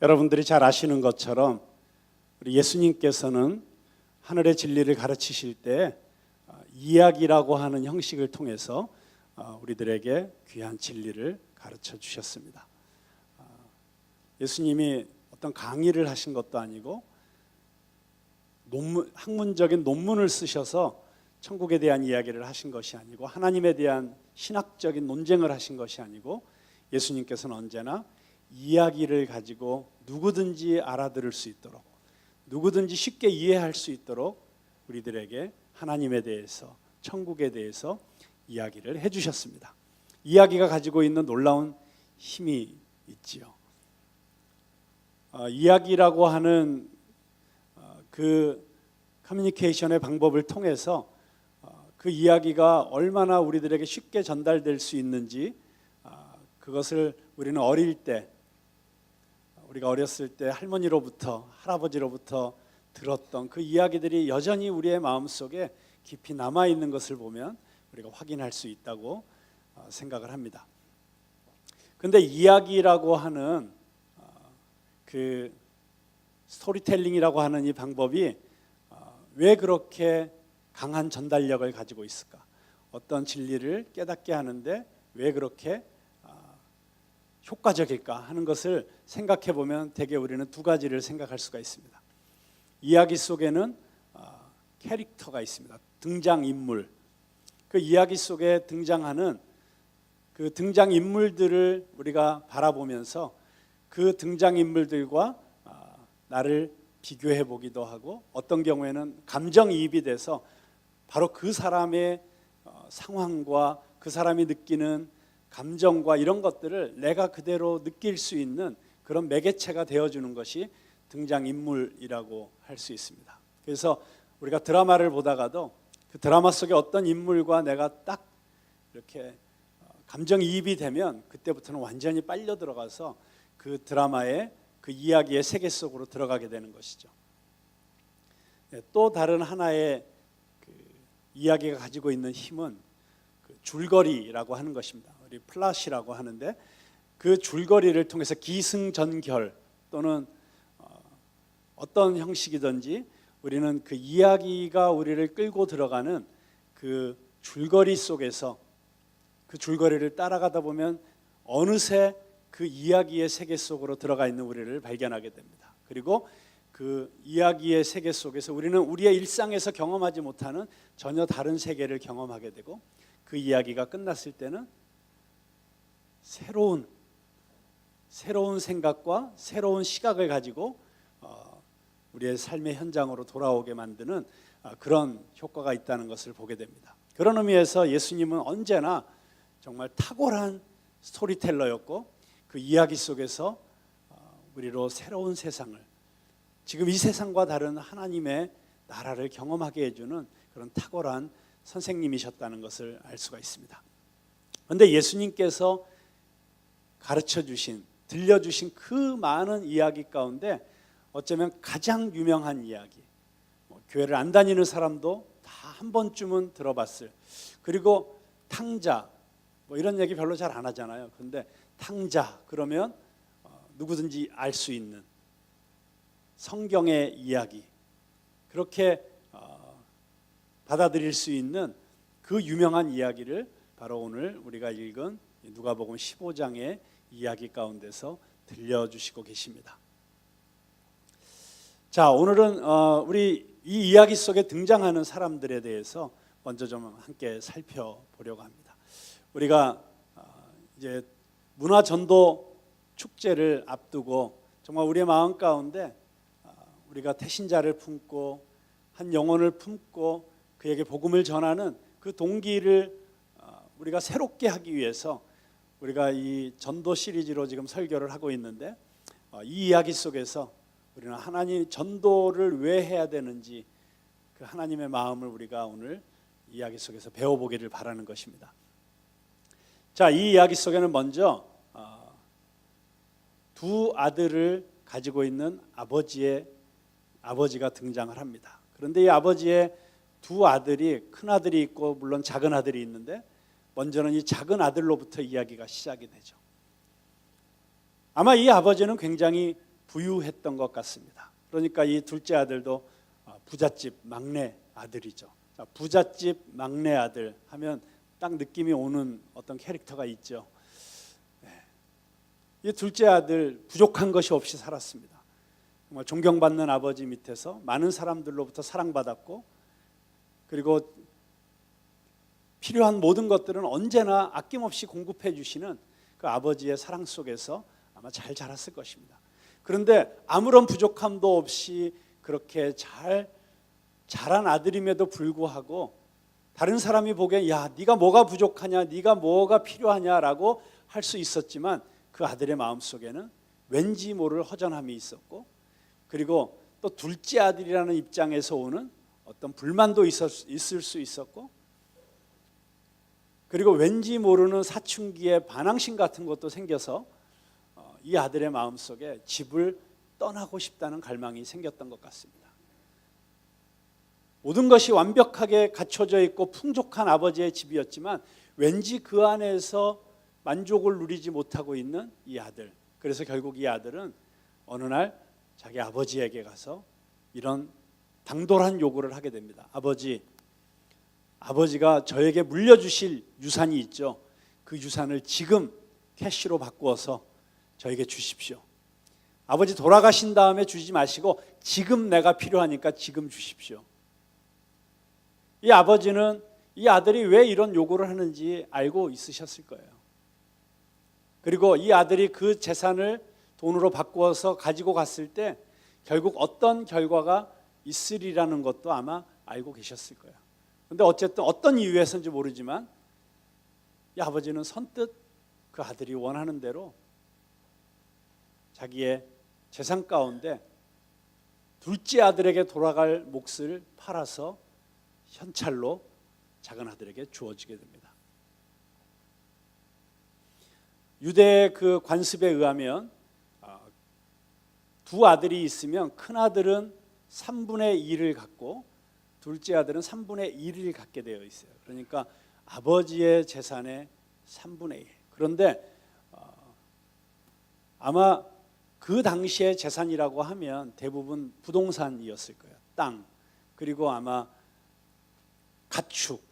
여러분들이 잘 아시는 것처럼 우리 예수님께서는 하늘의 진리를 가르치실 때 이야기라고 하는 형식을 통해서 우리들에게 귀한 진리를 가르쳐 주셨습니다. 예수님이 어떤 강의를 하신 것도 아니고 학문적인 논문을 쓰셔서 천국에 대한 이야기를 하신 것이 아니고 하나님에 대한 신학적인 논쟁을 하신 것이 아니고 예수님께서는 언제나 이야기를 가지고 누구든지 알아들을 수 있도록 누구든지 쉽게 이해할 수 있도록 우리들에게 하나님에 대해서 천국에 대해서 이야기를 해주셨습니다. 이야기가 가지고 있는 놀라운 힘이 있지요. 이야기라고 하는 그 커뮤니케이션의 방법을 통해서 그 이야기가 얼마나 우리들에게 쉽게 전달될 수 있는지 그것을 우리는 어릴 때 우리가 어렸을 때 할머니로부터 할아버지로부터 들었던 그 이야기들이 여전히 우리의 마음속에 깊이 남아있는 것을 보면 우리가 확인할 수 있다고 생각을 합니다. 그런데 이야기라고 하는 그 스토리텔링이라고 하는 이 방법이 왜 그렇게 강한 전달력을 가지고 있을까? 어떤 진리를 깨닫게 하는데 왜 그렇게 효과적일까 하는 것을 생각해 보면 대개 우리는 두 가지를 생각할 수가 있습니다. 이야기 속에는 캐릭터가 있습니다. 등장인물. 그 이야기 속에 등장하는 그 등장인물들을 우리가 바라보면서 그 등장인물들과 나를 비교해 보기도 하고 어떤 경우에는 감정이입이 돼서 바로 그 사람의 상황과 그 사람이 느끼는 감정과 이런 것들을 내가 그대로 느낄 수 있는 그런 매개체가 되어주는 것이 등장인물이라고 할 수 있습니다. 그래서 우리가 드라마를 보다가도 그 드라마 속에 어떤 인물과 내가 딱 이렇게 감정이입이 되면 그때부터는 완전히 빨려 들어가서 그 드라마의 그 이야기의 세계 속으로 들어가게 되는 것이죠. 또 다른 하나의 그 이야기가 가지고 있는 힘은 그 줄거리라고 하는 것입니다. 우리 플롯이라고 하는데 그 줄거리를 통해서 기승전결 또는 어떤 형식이든지 우리는 그 이야기가 우리를 끌고 들어가는 그 줄거리 속에서 그 줄거리를 따라가다 보면 어느새 그 이야기의 세계 속으로 들어가 있는 우리를 발견하게 됩니다. 그리고 그 이야기의 세계 속에서 우리는 우리의 일상에서 경험하지 못하는 전혀 다른 세계를 경험하게 되고 그 이야기가 끝났을 때는 새로운 생각과 새로운 시각을 가지고 우리의 삶의 현장으로 돌아오게 만드는 그런 효과가 있다는 것을 보게 됩니다. 그런 의미에서 예수님은 언제나 정말 탁월한 스토리텔러였고 그 이야기 속에서 우리로 새로운 세상을 지금 이 세상과 다른 하나님의 나라를 경험하게 해주는 그런 탁월한 선생님이셨다는 것을 알 수가 있습니다. 그런데 예수님께서 가르쳐주신 들려주신 그 많은 이야기 가운데 어쩌면 가장 유명한 이야기 교회를 안 다니는 사람도 다 한 번쯤은 들어봤을 그리고 탕자 이런 얘기 별로 잘 안 하잖아요. 그런데 탕자 그러면 누구든지 알 수 있는 성경의 이야기 그렇게 받아들일 수 있는 그 유명한 이야기를 바로 오늘 우리가 읽은 누가복음 15장의 이야기 가운데서 들려주시고 계십니다. 자, 오늘은 우리 이 이야기 속에 등장하는 사람들에 대해서 먼저 좀 함께 살펴보려고 합니다. 우리가 이제 문화전도 축제를 앞두고 정말 우리의 마음 가운데 우리가 태신자를 품고 한 영혼을 품고 그에게 복음을 전하는 그 동기를 우리가 새롭게 하기 위해서 우리가 이 전도 시리즈로 지금 설교를 하고 있는데 이 이야기 속에서 우리는 하나님 전도를 왜 해야 되는지 그 하나님의 마음을 우리가 오늘 이야기 속에서 배워보기를 바라는 것입니다. 자, 이 이야기 속에는 먼저 두 아들을 가지고 있는 아버지가 등장을 합니다. 그런데 이 아버지의 두 아들이 큰 아들이 있고 물론 작은 아들이 있는데 먼저는 이 작은 아들로부터 이야기가 시작이 되죠. 아마 이 아버지는 굉장히 부유했던 것 같습니다. 그러니까 이 둘째 아들도 부잣집 막내 아들이죠. 부잣집 막내 아들 하면 딱 느낌이 오는 어떤 캐릭터가 있죠. 이 둘째 아들 부족한 것이 없이 살았습니다. 정말 존경받는 아버지 밑에서 많은 사람들로부터 사랑받았고, 그리고 필요한 모든 것들은 언제나 아낌없이 공급해 주시는 그 아버지의 사랑 속에서 아마 잘 자랐을 것입니다. 그런데 아무런 부족함도 없이 그렇게 잘 자란 아들임에도 불구하고 다른 사람이 보기엔 야, 네가 뭐가 부족하냐, 네가 뭐가 필요하냐라고 할 수 있었지만 그 아들의 마음속에는 왠지 모를 허전함이 있었고, 그리고 또 둘째 아들이라는 입장에서 오는 어떤 불만도 있을 수 있었고, 그리고 왠지 모르는 사춘기의 반항심 같은 것도 생겨서 이 아들의 마음속에 집을 떠나고 싶다는 갈망이 생겼던 것 같습니다. 모든 것이 완벽하게 갖춰져 있고 풍족한 아버지의 집이었지만 왠지 그 안에서 만족을 누리지 못하고 있는 이 아들. 그래서 결국 이 아들은 어느 날 자기 아버지에게 가서 이런 당돌한 요구를 하게 됩니다. 아버지가 저에게 물려주실 유산이 있죠. 그 유산을 지금 캐시로 바꾸어서 저에게 주십시오. 아버지 돌아가신 다음에 주지 마시고 지금 내가 필요하니까 지금 주십시오. 이 아버지는 이 아들이 왜 이런 요구를 하는지 알고 있으셨을 거예요. 그리고 이 아들이 그 재산을 돈으로 바꾸어서 가지고 갔을 때 결국 어떤 결과가 있으리라는 것도 아마 알고 계셨을 거예요. 그런데 어쨌든 어떤 이유에서인지 모르지만 이 아버지는 선뜻 그 아들이 원하는 대로 자기의 재산 가운데 둘째 아들에게 돌아갈 몫을 팔아서 현찰로 작은 아들에게 주어지게 됩니다. 유대의 그 관습에 의하면 두 아들이 있으면 큰 아들은 3분의 2를 갖고 둘째 아들은 3분의 1을 갖게 되어 있어요. 그러니까 아버지의 재산의 3분의 1. 그런데 아마 그 당시의 재산이라고 하면 대부분 부동산이었을 거예요. 땅, 그리고 아마 가축.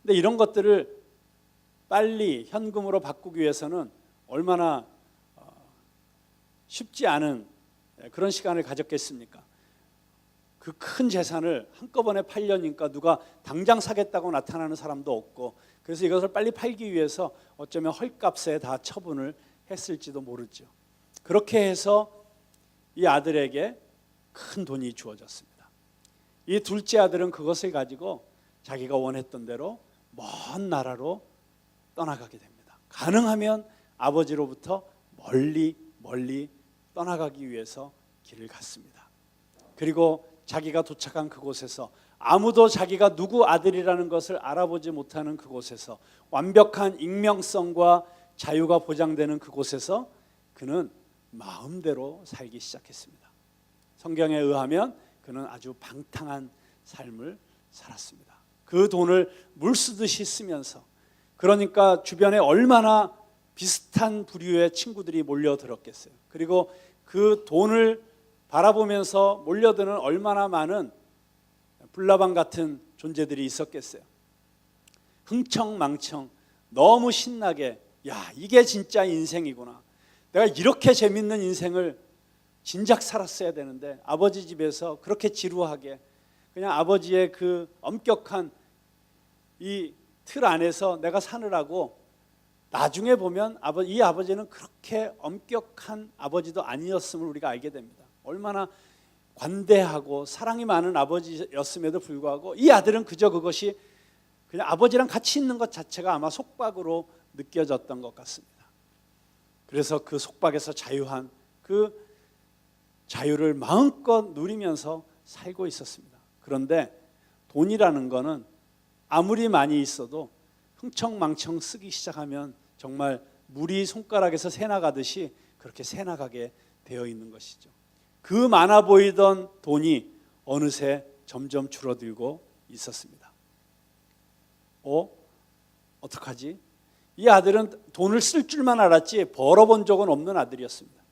근데 이런 것들을 빨리 현금으로 바꾸기 위해서는 얼마나 쉽지 않은 그런 시간을 가졌겠습니까? 그 큰 재산을 한꺼번에 팔려니까 누가 당장 사겠다고 나타나는 사람도 없고, 그래서 이것을 빨리 팔기 위해서 어쩌면 헐값에 다 처분을 했을지도 모르죠. 그렇게 해서 이 아들에게 큰 돈이 주어졌습니다. 이 둘째 아들은 그것을 가지고 자기가 원했던 대로 먼 나라로 떠나가게 됩니다. 가능하면 아버지로부터 멀리 떠나가기 위해서 길을 갔습니다. 그리고 자기가 도착한 그곳에서 아무도 자기가 누구 아들이라는 것을 알아보지 못하는 그곳에서 완벽한 익명성과 자유가 보장되는 그곳에서 그는 마음대로 살기 시작했습니다. 성경에 의하면 그는 아주 방탕한 삶을 살았습니다. 그 돈을 물쓰듯이 쓰면서, 그러니까 주변에 얼마나 비슷한 부류의 친구들이 몰려들었겠어요. 그리고 그 돈을 바라보면서 몰려드는 얼마나 많은 불나방 같은 존재들이 있었겠어요. 흥청망청 너무 신나게, 야, 이게 진짜 인생이구나, 내가 이렇게 재밌는 인생을 진작 살았어야 되는데 아버지 집에서 그렇게 지루하게 그냥 아버지의 그 엄격한 이 틀 안에서 내가 사느라고, 나중에 보면 이 아버지는 그렇게 엄격한 아버지도 아니었음을 우리가 알게 됩니다. 얼마나 관대하고 사랑이 많은 아버지였음에도 불구하고 이 아들은 그저 그것이 그냥 아버지랑 같이 있는 것 자체가 아마 속박으로 느껴졌던 것 같습니다. 그래서 그 속박에서 자유한 그 자유를 마음껏 누리면서 살고 있었습니다. 그런데 돈이라는 거는 아무리 많이 있어도 흥청망청 쓰기 시작하면 정말 물이 손가락에서 새나가듯이 그렇게 새나가게 되어 있는 것이죠. 그 많아 보이던 돈이 어느새 점점 줄어들고 있었습니다. 어떡하지? 이 아들은 돈을 쓸 줄만 알았지 벌어본 적은 없는 아들이었습니다.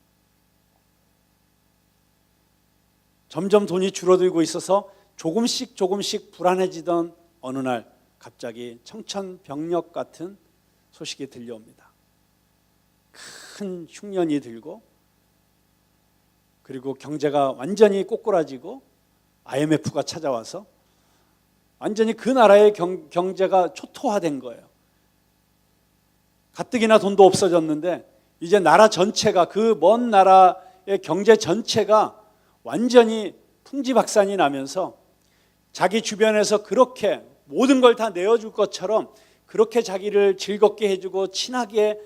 점점 돈이 줄어들고 있어서 조금씩 불안해지던 어느 날 갑자기 청천벽력 같은 소식이 들려옵니다. 큰 흉년이 들고 그리고 경제가 완전히 꼬꾸라지고 IMF가 찾아와서 완전히 그 나라의 경제가 초토화된 거예요. 가뜩이나 돈도 없어졌는데 이제 나라 전체가, 그 먼 나라의 경제 전체가 완전히 풍지박산이 나면서 자기 주변에서 그렇게 모든 걸 다 내어줄 것처럼 그렇게 자기를 즐겁게 해주고 친하게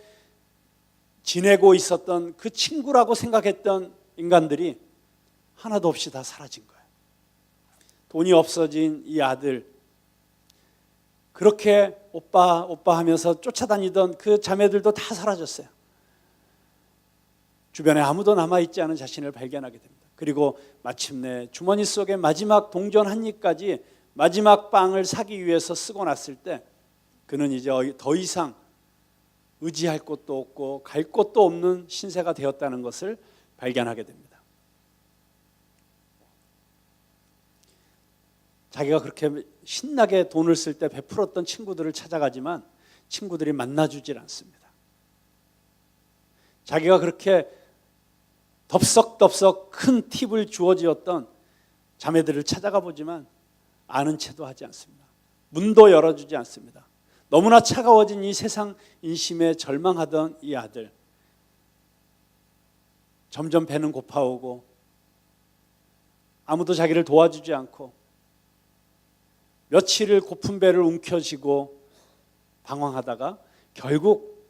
지내고 있었던 그 친구라고 생각했던 인간들이 하나도 없이 다 사라진 거예요. 돈이 없어진 이 아들, 그렇게 오빠 하면서 쫓아다니던 그 자매들도 다 사라졌어요. 주변에 아무도 남아있지 않은 자신을 발견하게 됩니다. 그리고 마침내 주머니 속에 마지막 동전 한 입까지, 마지막 빵을 사기 위해서 쓰고 났을 때 그는 이제 더 이상 의지할 곳도 없고 갈 곳도 없는 신세가 되었다는 것을 발견하게 됩니다. 자기가 그렇게 신나게 돈을 쓸 때 베풀었던 친구들을 찾아가지만 친구들이 만나주질 않습니다. 자기가 그렇게 덥석덥석 큰 팁을 주어지었던 자매들을 찾아가 보지만 아는 체도 하지 않습니다. 문도 열어주지 않습니다. 너무나 차가워진 이 세상 인심에 절망하던 이 아들, 점점 배는 고파오고 아무도 자기를 도와주지 않고 며칠을 고픈 배를 움켜쥐고 방황하다가 결국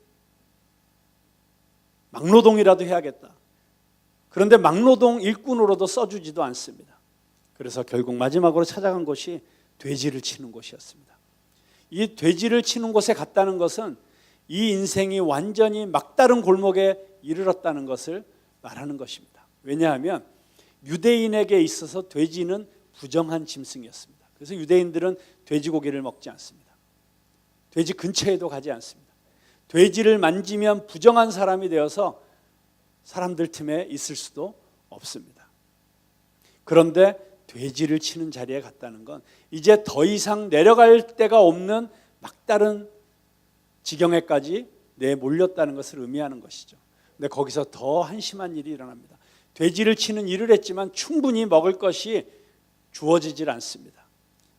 막노동이라도 해야겠다. 그런데 막노동 일꾼으로도 써주지도 않습니다. 그래서 결국 마지막으로 찾아간 곳이 돼지를 치는 곳이었습니다. 이 돼지를 치는 곳에 갔다는 것은 이 인생이 완전히 막다른 골목에 이르렀다는 것을 말하는 것입니다. 왜냐하면 유대인에게 있어서 돼지는 부정한 짐승이었습니다. 그래서 유대인들은 돼지고기를 먹지 않습니다. 돼지 근처에도 가지 않습니다. 돼지를 만지면 부정한 사람이 되어서 사람들 틈에 있을 수도 없습니다. 그런데 돼지를 치는 자리에 갔다는 건 이제 더 이상 내려갈 데가 없는 막다른 지경에까지 내몰렸다는 것을 의미하는 것이죠. 근데 거기서 더 한심한 일이 일어납니다. 돼지를 치는 일을 했지만 충분히 먹을 것이 주어지질 않습니다.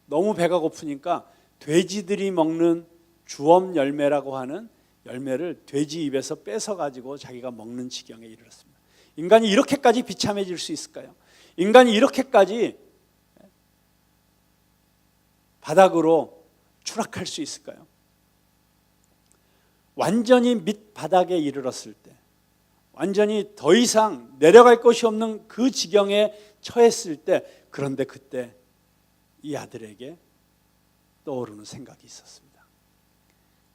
너무 배가 고프니까 돼지들이 먹는 주엄 열매라고 하는 열매를 돼지 입에서 뺏어가지고 자기가 먹는 지경에 이르렀습니다. 인간이 이렇게까지 비참해질 수 있을까요? 인간이 이렇게까지 바닥으로 추락할 수 있을까요? 완전히 밑바닥에 이르렀을 때, 완전히 더 이상 내려갈 곳이 없는 그 지경에 처했을 때, 그런데 그때 이 아들에게 떠오르는 생각이 있었습니다.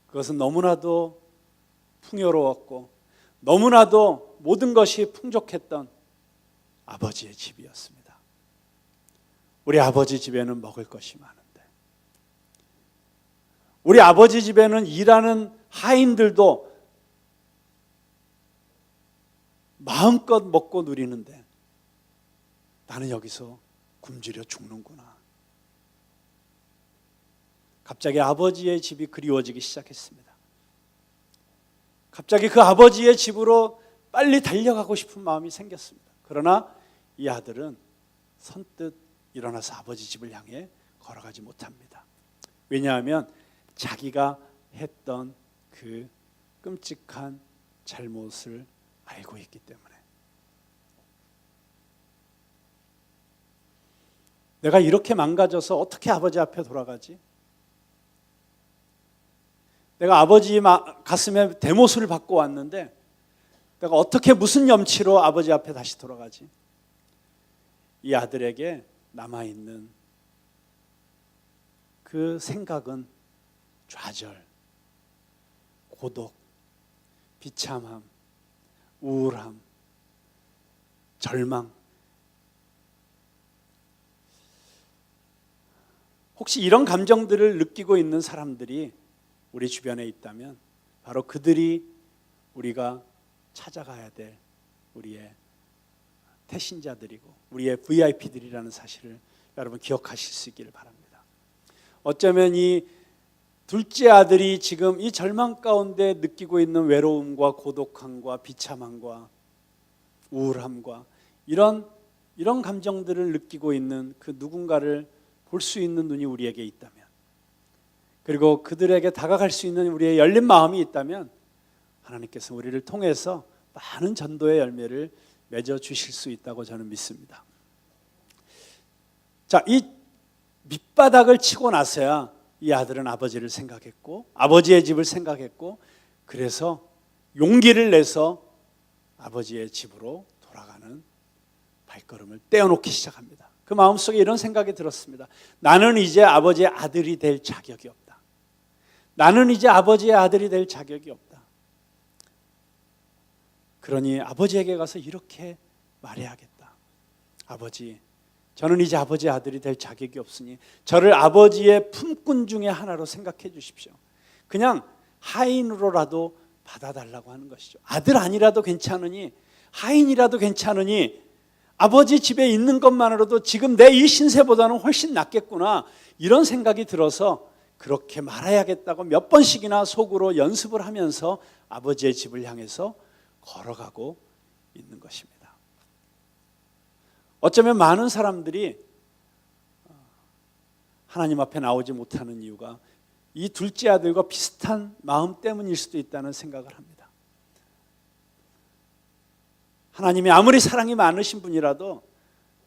그것은 너무나도 풍요로웠고 너무나도 모든 것이 풍족했던 아버지의 집이었습니다. 우리 아버지 집에는 먹을 것이 많은데, 우리 아버지 집에는 일하는 하인들도 마음껏 먹고 누리는데 나는 여기서 굶주려 죽는구나. 갑자기 아버지의 집이 그리워지기 시작했습니다. 갑자기 그 아버지의 집으로 빨리 달려가고 싶은 마음이 생겼습니다. 그러나 이 아들은 선뜻 일어나서 아버지 집을 향해 걸어가지 못합니다. 왜냐하면 자기가 했던 그 끔찍한 잘못을 알고 있기 때문에. 내가 이렇게 망가져서 어떻게 아버지 앞에 돌아가지? 내가 아버지 가슴에 대못을 받고 왔는데 내가 어떻게 무슨 염치로 아버지 앞에 다시 돌아가지? 이 아들에게 남아있는 그 생각은 좌절, 고독, 비참함, 우울함, 절망. 혹시 이런 감정들을 느끼고 있는 사람들이 우리 주변에 있다면 바로 그들이 우리가 찾아가야 될 우리의 태신자들이고 우리의 VIP들이라는 사실을 여러분 기억하실 수 있기를 바랍니다. 어쩌면 이 둘째 아들이 지금 이 절망 가운데 느끼고 있는 외로움과 고독함과 비참함과 우울함과 이런 감정들을 느끼고 있는 그 누군가를 볼 수 있는 눈이 우리에게 있다면, 그리고 그들에게 다가갈 수 있는 우리의 열린 마음이 있다면 하나님께서 우리를 통해서 많은 전도의 열매를 맺어 주실 수 있다고 저는 믿습니다. 자, 이 밑바닥을 치고 나서야 이 아들은 아버지를 생각했고 아버지의 집을 생각했고, 그래서 용기를 내서 아버지의 집으로 돌아가는 발걸음을 떼어놓기 시작합니다. 그 마음속에 이런 생각이 들었습니다. 나는 이제 아버지의 아들이 될 자격이 없다. 나는 이제 아버지의 아들이 될 자격이 없다. 그러니 아버지에게 가서 이렇게 말해야겠다. 아버지, 저는 이제 아버지의 아들이 될 자격이 없으니 저를 아버지의 품꾼 중에 하나로 생각해 주십시오. 그냥 하인으로라도 받아달라고 하는 것이죠. 아들 아니라도 괜찮으니, 하인이라도 괜찮으니, 아버지 집에 있는 것만으로도 지금 내 이 신세보다는 훨씬 낫겠구나, 이런 생각이 들어서 그렇게 말해야겠다고 몇 번씩이나 속으로 연습을 하면서 아버지의 집을 향해서 걸어가고 있는 것입니다. 어쩌면 많은 사람들이 하나님 앞에 나오지 못하는 이유가 이 둘째 아들과 비슷한 마음 때문일 수도 있다는 생각을 합니다. 하나님이 아무리 사랑이 많으신 분이라도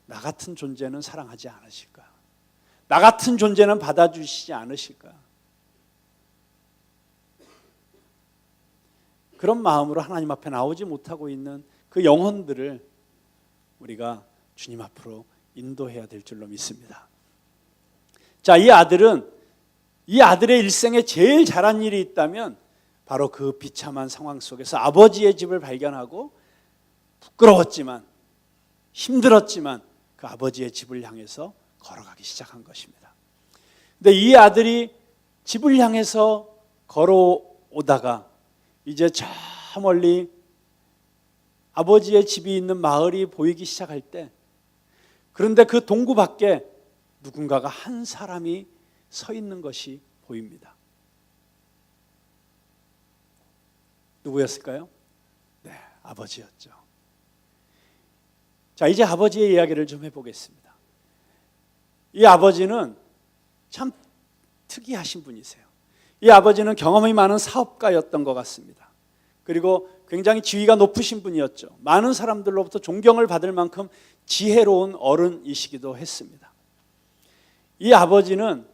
나 같은 존재는 사랑하지 않으실까? 나 같은 존재는 받아주시지 않으실까? 그런 마음으로 하나님 앞에 나오지 못하고 있는 그 영혼들을 우리가 주님 앞으로 인도해야 될 줄로 믿습니다. 자, 이 아들의 일생에 제일 잘한 일이 있다면 바로 그 비참한 상황 속에서 아버지의 집을 발견하고 부끄러웠지만 힘들었지만 그 아버지의 집을 향해서 걸어가기 시작한 것입니다. 근데 이 아들이 집을 향해서 걸어오다가 이제 저 멀리 아버지의 집이 있는 마을이 보이기 시작할 때, 그런데 그 동구 밖에 누군가가 한 사람이 서 있는 것이 보입니다. 누구였을까요? 네, 아버지였죠. 자, 이제 아버지의 이야기를 좀 해보겠습니다. 이 아버지는 참 특이하신 분이세요. 이 아버지는 경험이 많은 사업가였던 것 같습니다. 그리고 굉장히 지위가 높으신 분이었죠. 많은 사람들로부터 존경을 받을 만큼 지혜로운 어른이시기도 했습니다. 이 아버지는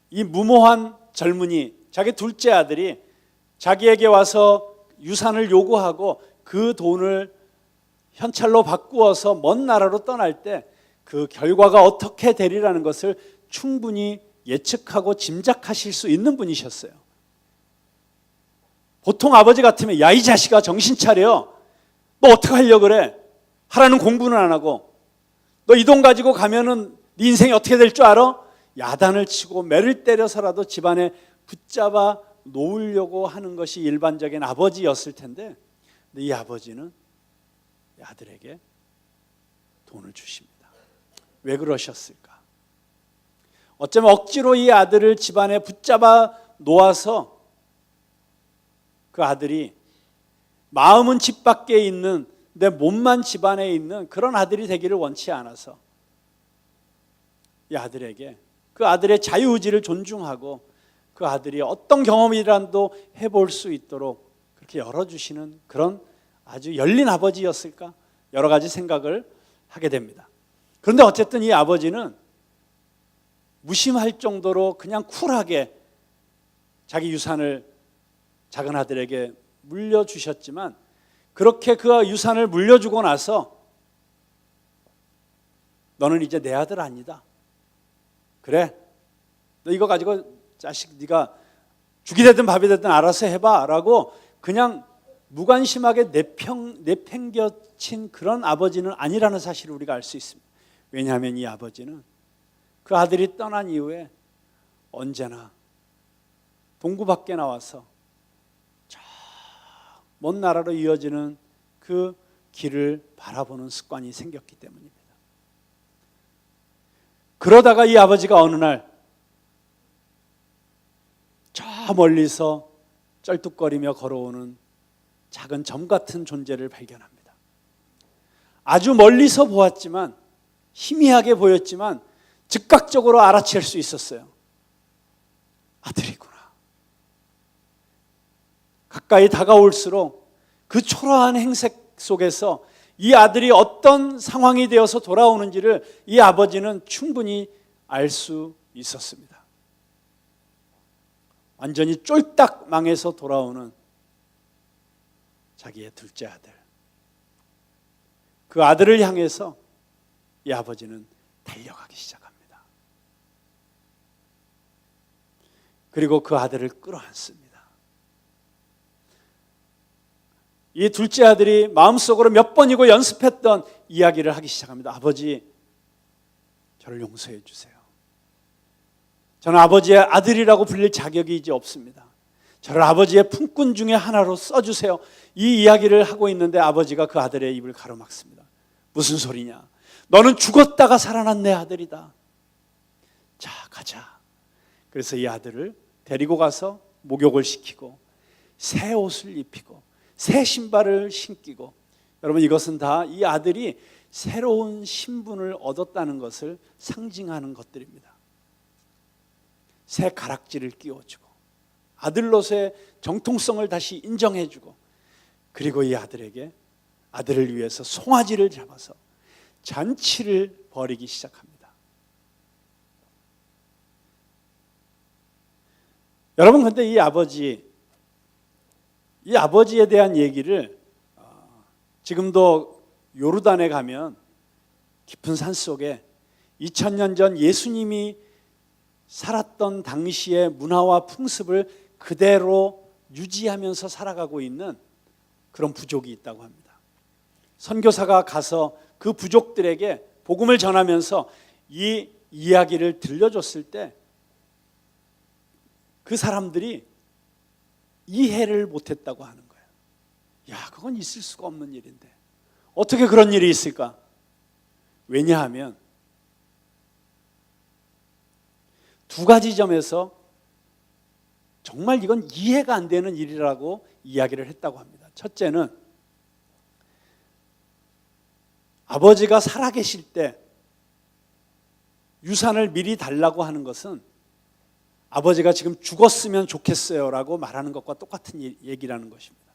이 무모한 젊은이, 자기 둘째 아들이 자기에게 와서 유산을 요구하고 그 돈을 현찰로 바꾸어서 먼 나라로 떠날 때 그 결과가 어떻게 되리라는 것을 충분히 예측하고 짐작하실 수 있는 분이셨어요. 보통 아버지 같으면 야, 이 자식아 정신 차려. 너 어떻게 하려고 그래? 하라는 공부는 안 하고 너 이 돈 가지고 가면은 네 인생이 어떻게 될 줄 알아? 야단을 치고 매를 때려서라도 집안에 붙잡아 놓으려고 하는 것이 일반적인 아버지였을 텐데, 근데 이 아버지는 아들에게 돈을 주십니다. 왜 그러셨을까? 어쩌면 억지로 이 아들을 집안에 붙잡아 놓아서 그 아들이 마음은 집 밖에 있는 내 몸만 집안에 있는 그런 아들이 되기를 원치 않아서 이 아들에게 그 아들의 자유의지를 존중하고 그 아들이 어떤 경험이라도 해볼 수 있도록 그렇게 열어주시는 그런 아주 열린 아버지였을까? 여러 가지 생각을 하게 됩니다. 그런데 어쨌든 이 아버지는 무심할 정도로 그냥 쿨하게 자기 유산을 작은 아들에게 물려주셨지만, 그렇게 그 유산을 물려주고 나서 너는 이제 내 아들 아니다. 그래, 너 이거 가지고 자식 네가 죽이 되든 밥이 되든 알아서 해봐 라고 그냥 무관심하게 내팽겨친 그런 아버지는 아니라는 사실을 우리가 알 수 있습니다. 왜냐하면 이 아버지는 그 아들이 떠난 이후에 언제나 동구 밖에 나와서 저 먼 나라로 이어지는 그 길을 바라보는 습관이 생겼기 때문입니다. 그러다가 이 아버지가 어느 날 저 멀리서 쩔뚝거리며 걸어오는 작은 점 같은 존재를 발견합니다. 아주 멀리서 보았지만, 희미하게 보였지만 즉각적으로 알아챌 수 있었어요. 아들이구나. 가까이 다가올수록 그 초라한 행색 속에서 이 아들이 어떤 상황이 되어서 돌아오는지를 이 아버지는 충분히 알 수 있었습니다. 완전히 쫄딱 망해서 돌아오는 자기의 둘째 아들. 그 아들을 향해서 이 아버지는 달려가기 시작합니다. 그리고 그 아들을 끌어안습니다. 이 둘째 아들이 마음속으로 몇 번이고 연습했던 이야기를 하기 시작합니다. 아버지, 저를 용서해 주세요. 저는 아버지의 아들이라고 불릴 자격이 이제 없습니다. 저를 아버지의 품꾼 중에 하나로 써주세요. 이 이야기를 하고 있는데 아버지가 그 아들의 입을 가로막습니다. 무슨 소리냐? 너는 죽었다가 살아난 내 아들이다. 자, 가자. 그래서 이 아들을 데리고 가서 목욕을 시키고 새 옷을 입히고 새 신발을 신기고, 여러분 이것은 다 이 아들이 새로운 신분을 얻었다는 것을 상징하는 것들입니다. 새 가락지를 끼워주고 아들로서의 정통성을 다시 인정해주고, 그리고 이 아들에게 아들을 위해서 송아지를 잡아서 잔치를 벌이기 시작합니다. 여러분, 근데 이 아버지에 대한 얘기를 지금도 요르단에 가면 깊은 산 속에 2000년 전 예수님이 살았던 당시의 문화와 풍습을 그대로 유지하면서 살아가고 있는 그런 부족이 있다고 합니다. 선교사가 가서 그 부족들에게 복음을 전하면서 이 이야기를 들려줬을 때 그 사람들이 이해를 못했다고 하는 거예요. 야, 그건 있을 수가 없는 일인데 어떻게 그런 일이 있을까? 왜냐하면 두 가지 점에서 정말 이건 이해가 안 되는 일이라고 이야기를 했다고 합니다. 첫째는 아버지가 살아계실 때 유산을 미리 달라고 하는 것은 아버지가 지금 죽었으면 좋겠어요라고 말하는 것과 똑같은 얘기라는 것입니다.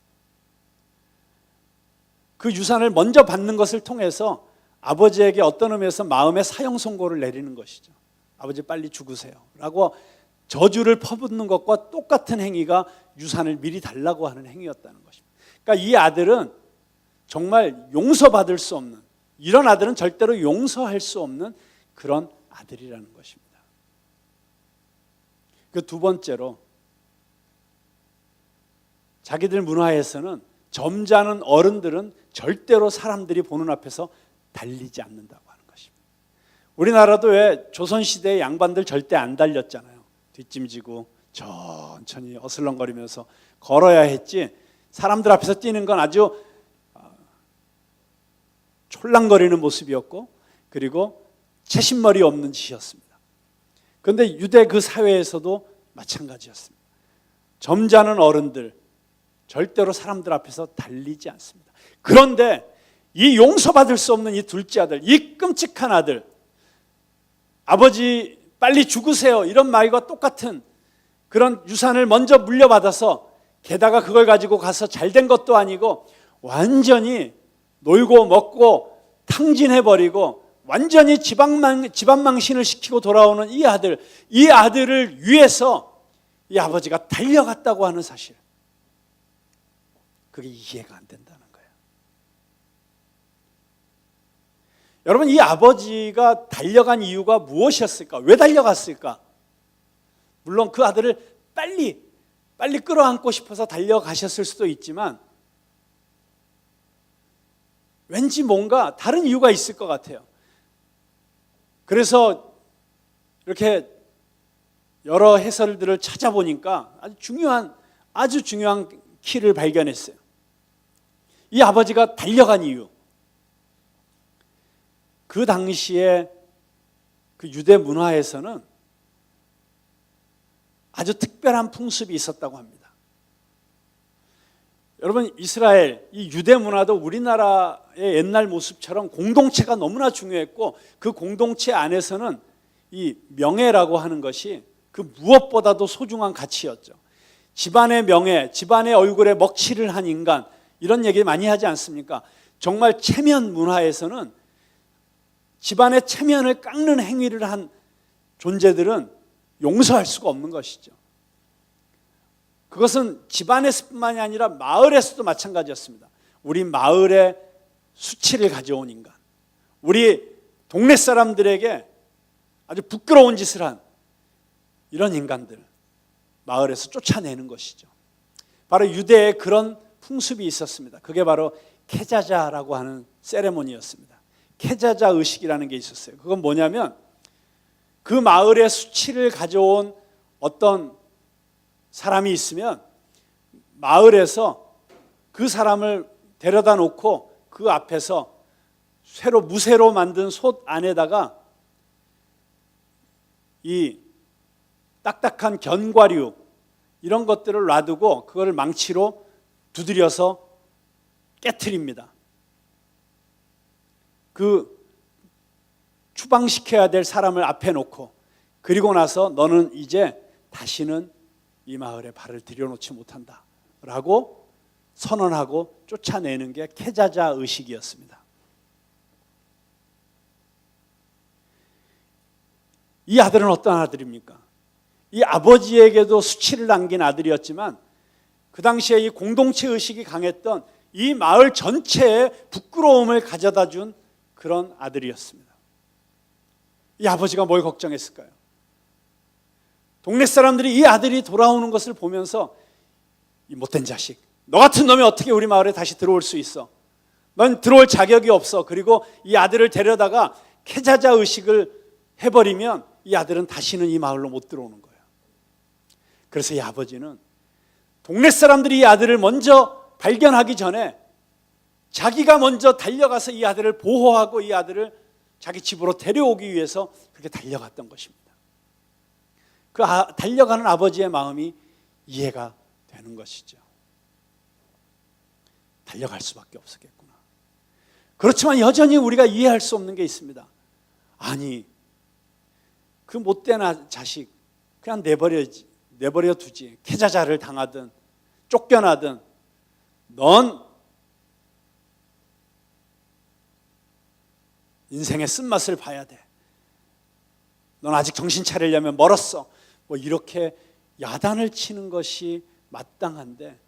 그 유산을 먼저 받는 것을 통해서 아버지에게 어떤 의미에서 마음의 사형 선고를 내리는 것이죠. 아버지 빨리 죽으세요 라고 저주를 퍼붓는 것과 똑같은 행위가 유산을 미리 달라고 하는 행위였다는 것입니다. 그러니까 이 아들은 정말 용서받을 수 없는, 이런 아들은 절대로 용서할 수 없는 그런 아들이라는 것입니다. 그 두 번째로, 자기들 문화에서는 점잖은 어른들은 절대로 사람들이 보는 앞에서 달리지 않는다고 하는 것입니다. 우리나라도 왜 조선시대의 양반들 절대 안 달렸잖아요. 뒷짐지고 천천히 어슬렁거리면서 걸어야 했지, 사람들 앞에서 뛰는 건 아주 촐랑거리는 모습이었고, 그리고 채신머리 없는 짓이었습니다. 그런데 유대 그 사회에서도 마찬가지였습니다. 점잖은 어른들 절대로 사람들 앞에서 달리지 않습니다. 그런데 이 용서받을 수 없는 이 둘째 아들, 이 끔찍한 아들, 아버지 빨리 죽으세요 이런 말과 똑같은 그런 유산을 먼저 물려받아서, 게다가 그걸 가지고 가서 잘된 것도 아니고 완전히 놀고 먹고 탕진해버리고 완전히 집안망신을 시키고 돌아오는 이 아들을 위해서 이 아버지가 달려갔다고 하는 사실, 그게 이해가 안 된다는 거예요. 여러분, 이 아버지가 달려간 이유가 무엇이었을까? 왜 달려갔을까? 물론 그 아들을 빨리 끌어안고 싶어서 달려가셨을 수도 있지만 왠지 뭔가 다른 이유가 있을 것 같아요. 그래서 이렇게 여러 해설들을 찾아보니까 아주 중요한 키를 발견했어요. 이 아버지가 달려간 이유, 그 당시에 그 유대 문화에서는 아주 특별한 풍습이 있었다고 합니다. 여러분, 이스라엘, 이 유대 문화도 우리나라의 옛날 모습처럼 공동체가 너무나 중요했고, 그 공동체 안에서는 이 명예라고 하는 것이 그 무엇보다도 소중한 가치였죠. 집안의 명예, 집안의 얼굴에 먹칠을 한 인간, 이런 얘기 많이 하지 않습니까? 정말 체면 문화에서는 집안의 체면을 깎는 행위를 한 존재들은 용서할 수가 없는 것이죠. 그것은 집안에서뿐만이 아니라 마을에서도 마찬가지였습니다. 우리 마을에 수치를 가져온 인간, 우리 동네 사람들에게 아주 부끄러운 짓을 한 이런 인간들, 마을에서 쫓아내는 것이죠. 바로 유대에 그런 풍습이 있었습니다. 그게 바로 케자자라고 하는 세레모니였습니다. 케자자 의식이라는 게 있었어요. 그건 뭐냐면 그 마을에 수치를 가져온 어떤 사람이 있으면 마을에서 그 사람을 데려다 놓고 그 앞에서 무쇠로 만든 솥 안에다가 이 딱딱한 견과류 이런 것들을 놔두고 그거를 망치로 두드려서 깨트립니다. 그 추방시켜야 될 사람을 앞에 놓고, 그리고 나서 너는 이제 다시는 이 마을에 발을 들여놓지 못한다 라고 선언하고 쫓아내는 게 케자자 의식이었습니다. 이 아들은 어떤 아들입니까? 이 아버지에게도 수치를 남긴 아들이었지만 그 당시에 이 공동체 의식이 강했던 이 마을 전체에 부끄러움을 가져다 준 그런 아들이었습니다. 이 아버지가 뭘 걱정했을까요? 동네 사람들이 이 아들이 돌아오는 것을 보면서 이 못된 자식, 너 같은 놈이 어떻게 우리 마을에 다시 들어올 수 있어? 넌 들어올 자격이 없어. 그리고 이 아들을 데려다가 케자자 의식을 해버리면 이 아들은 다시는 이 마을로 못 들어오는 거예요. 그래서 이 아버지는 동네 사람들이 이 아들을 먼저 발견하기 전에 자기가 먼저 달려가서 이 아들을 보호하고 이 아들을 자기 집으로 데려오기 위해서 그렇게 달려갔던 것입니다. 그 달려가는 아버지의 마음이 이해가 되는 것이죠. 달려갈 수밖에 없었겠구나. 그렇지만 여전히 우리가 이해할 수 없는 게 있습니다. 아니, 그 못된 자식 그냥 내버려 두지. 케자자를 당하든 쫓겨나든 넌 인생의 쓴맛을 봐야 돼. 넌 아직 정신 차리려면 멀었어. 뭐 이렇게 야단을 치는 것이 마땅한데